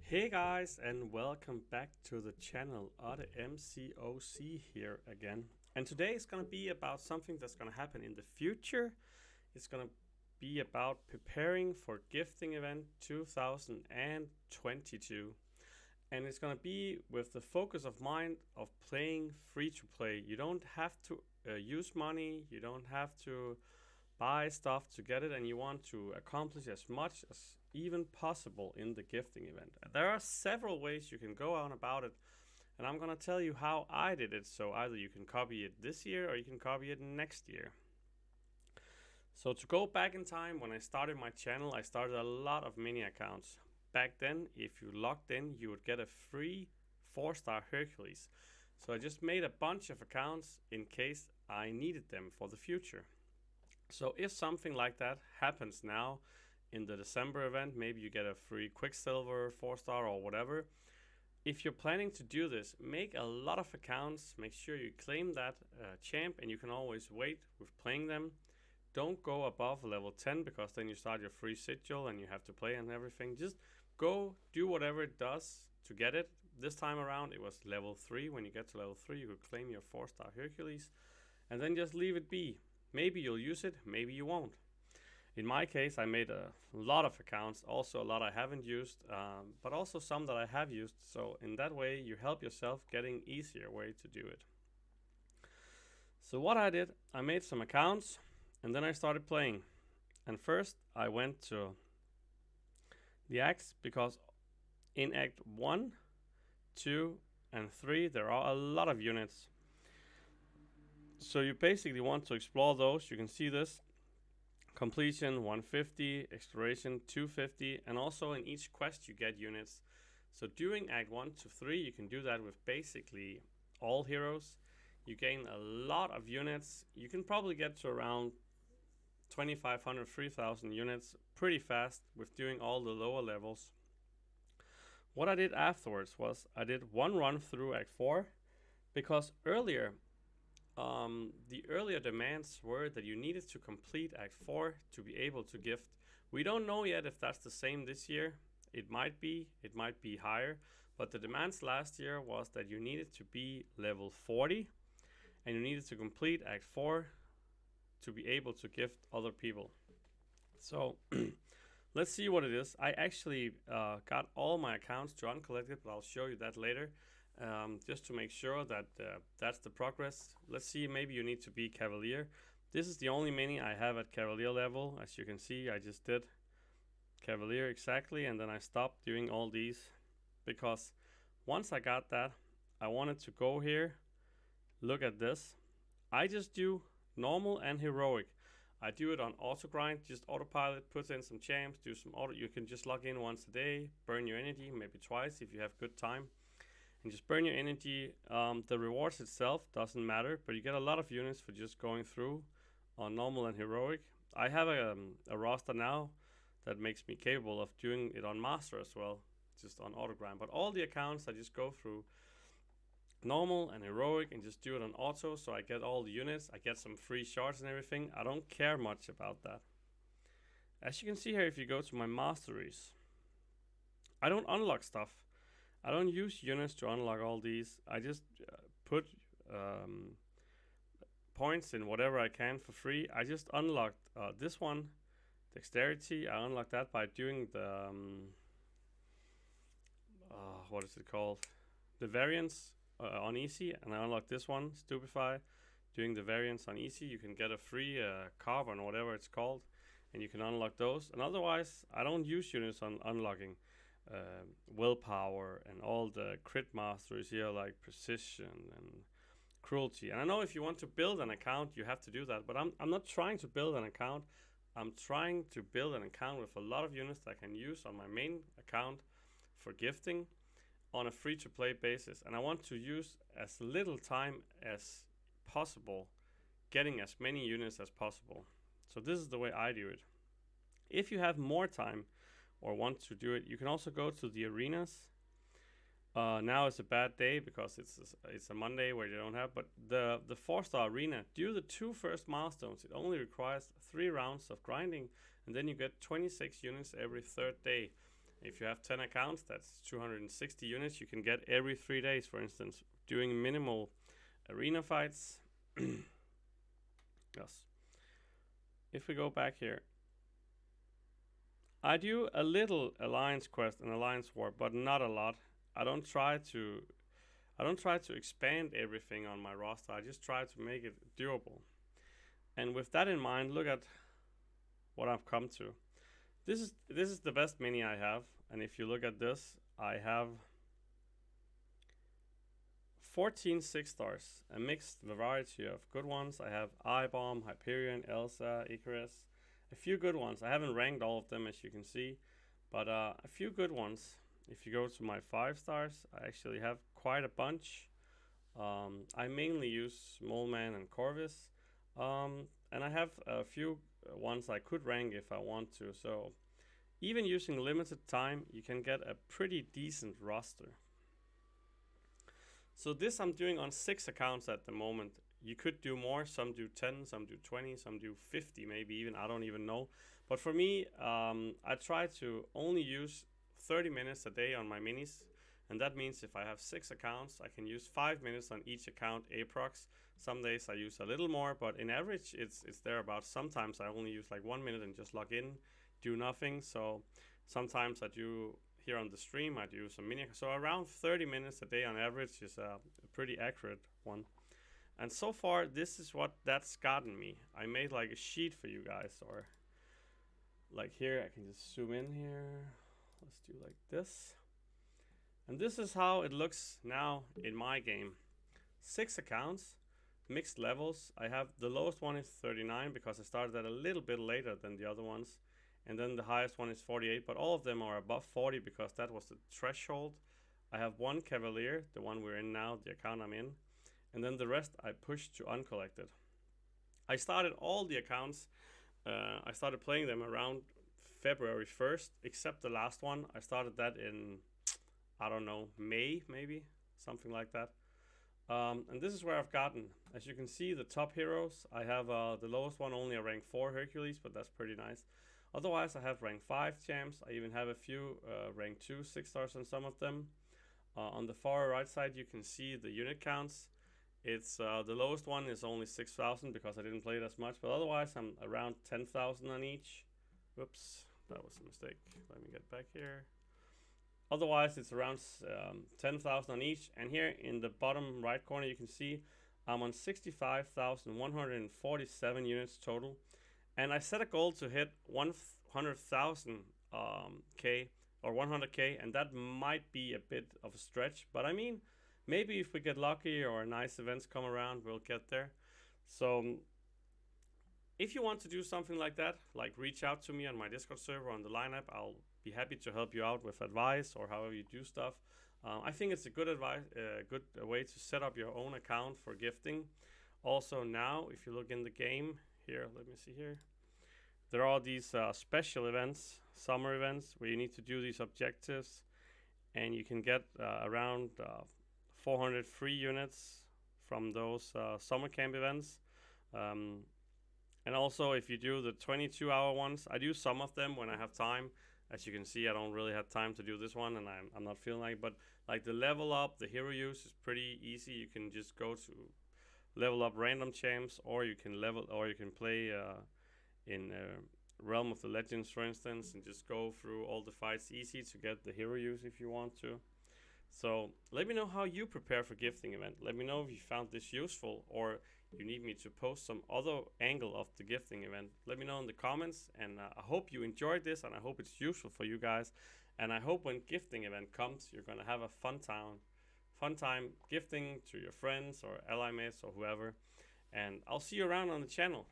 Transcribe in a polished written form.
Hey guys, and welcome back to the channel. OtteMcoc here again. And today is going to be about something that's going to happen in the future. It's going to be about preparing for gifting event 2022. And it's going to be with the focus of mind of playing free to play. You don't have to use money, you don't have to buy stuff to get it, and you want to accomplish as much as even possible in the gifting event. There are several ways you can go on about it, and I'm gonna tell you how I did it. So either you can copy it this year or you can copy it next year. So to go back in time, when I started my channel, I started a lot of mini accounts. Back then, if you logged in, you would get a free 4-star Hercules. So I just made a bunch of accounts in case I needed them for the future. So if something like that happens now in the December event, maybe you get a free Quicksilver 4-star or whatever. If you're planning to do this, make a lot of accounts, make sure you claim that champ, and you can always wait with playing them. Don't go above level 10 because then you start your free sigil and you have to play and everything. Just go do whatever it does to get it. This time around it was level 3. When you get to level 3 you could claim your 4-star Hercules and then just leave it be. Maybe you'll use it, maybe you won't. In my case, I made a lot of accounts, also a lot I haven't used, but also some that I have used. So in that way, you help yourself getting easier way to do it. So what I did, I made some accounts and then I started playing. And first I went to the acts because in Act 1, 2, and 3, there are a lot of units. So you basically want to explore those. You can see this. Completion 150, exploration 250, and also in each quest you get units. So during Act 1 to 3 you can do that with basically all heroes. You gain a lot of units. You can probably get to around 2500, 3000 units pretty fast with doing all the lower levels. What I did afterwards was I did one run through Act 4 because earlier the earlier demands were that you needed to complete Act 4 to be able to gift. We don't know yet if that's the same this year. It might be higher, but the demands last year was that you needed to be level 40 and you needed to complete Act 4 to be able to gift other people. So let's see what it is. I actually got all my accounts to uncollected, but I'll show you that later. Just to make sure that that's the progress. Let's see, maybe you need to be Cavalier. This is the only mini I have at Cavalier level. As you can see, I just did Cavalier exactly, and then I stopped doing all these because once I got that, I wanted to go here, look at this. I just do normal and heroic. I do it on auto grind, just autopilot, put in some champs, do some auto. You can just log in once a day, burn your energy, maybe twice if you have good time. And just burn your energy. The rewards itself doesn't matter, but you get a lot of units for just going through on normal and heroic. I have a roster now that makes me capable of doing it on master as well, just on auto grind. But all the accounts I just go through normal and heroic and just do it on auto, so I get all the units. I get some free shards and everything. I don't care much about that. As you can see here, if you go to my masteries, I don't unlock stuff. I don't use units to unlock all these. I just put points in whatever I can for free. I just unlocked this one, dexterity. I unlocked that by doing the what is it called? The variants on easy, and I unlocked this one, stupefy. Doing the variants on easy, you can get a free carbon or whatever it's called, and you can unlock those. And otherwise, I don't use units on unlocking. Willpower and all the crit masteries here like precision and cruelty. And I know if you want to build an account you have to do that, but I'm not trying to build an account. I'm trying to build an account with a lot of units that I can use on my main account for gifting on a free to play basis, and I want to use as little time as possible getting as many units as possible. So this is the way I do it. If you have more time or want to do it, you can also go to the arenas. Now it's a bad day because it's a Monday where you don't have, but the 4-star arena, do the 2 first milestones. It only requires 3 rounds of grinding, and then you get 26 units every 3rd day. If you have 10 accounts, that's 260 units you can get every 3 days, for instance, doing minimal arena fights. Yes. If we go back here, I do a little alliance quest and alliance war, but not a lot. I don't try to expand everything on my roster. I just try to make it durable. And with that in mind, look at what I've come to. This is the best mini I have, and if you look at this, I have 14 6-stars, a mixed variety of good ones. I have I-Bomb, Hyperion, Elsa, Icarus, a few good ones. I haven't ranked all of them, as you can see, but a few good ones. If you go to my 5 stars, I actually have quite a bunch. I mainly use Mole Man and Corvus, and I have a few ones I could rank if I want to. So even using limited time, you can get a pretty decent roster. So this I'm doing on 6 accounts at the moment. You could do more. Some do 10, some do 20, some do 50, maybe even. I don't even know. But for me, I try to only use 30 minutes a day on my minis. And that means if I have 6 accounts, I can use 5 minutes on each account aprox. Some days I use a little more, but in average, it's thereabouts. Sometimes I only use like 1 minute and just log in, do nothing. So sometimes I do here on the stream, I do some mini. So around 30 minutes a day on average is a pretty accurate one. And so far, this is what that's gotten me. I made like a sheet for you guys, or like here, I can just zoom in here. Let's do like this. And this is how it looks now in my game. 6 accounts, mixed levels. I have the lowest one is 39 because I started that a little bit later than the other ones. And then the highest one is 48, but all of them are above 40 because that was the threshold. I have 1 Cavalier, the one we're in now, the account I'm in. And then the rest I pushed to uncollected. I started all the accounts, I started playing them around February 1st, except the last one. I started that in, I don't know, May maybe, something like that. And this is where I've gotten. As you can see, the top heroes, I have the lowest one only a rank 4 Hercules, but that's pretty nice. Otherwise, I have rank 5 champs. I even have a few rank 2 6-stars on some of them. On the far right side, you can see the unit counts. It's the lowest one is only 6,000 because I didn't play it as much, but otherwise I'm around 10,000 on each. Whoops, that was a mistake. Let me get back here. Otherwise, it's around 10,000 on each. And here in the bottom right corner, you can see I'm on 65,147 units total. And I set a goal to hit 100,000 K or 100K, and that might be a bit of a stretch. But I mean, maybe if we get lucky or nice events come around, we'll get there. So if you want to do something like that, like reach out to me on my Discord server on the lineup, I'll be happy to help you out with advice or however you do stuff. I think it's a good way to set up your own account for gifting. Also now, if you look in the game here, let me see here. There are all these special events, summer events, where you need to do these objectives, and you can get around 400 free units from those summer camp events. And also, if you do the 22-hour ones, I do some of them when I have time. As you can see, I don't really have time to do this one, and I'm not feeling like it. But like the level up, the hero use is pretty easy. You can just go to level up random champs, or you can play in Realm of the Legends, for instance, and just go through all the fights easy to get the hero use if you want to. So let me know how you prepare for gifting event. Let me know if you found this useful, or you need me to post some other angle of the gifting event. Let me know in the comments, and I hope you enjoyed this, and I hope it's useful for you guys. And I hope when gifting event comes, you're gonna have a fun time gifting to your friends or ally mates or whoever. And I'll see you around on the channel.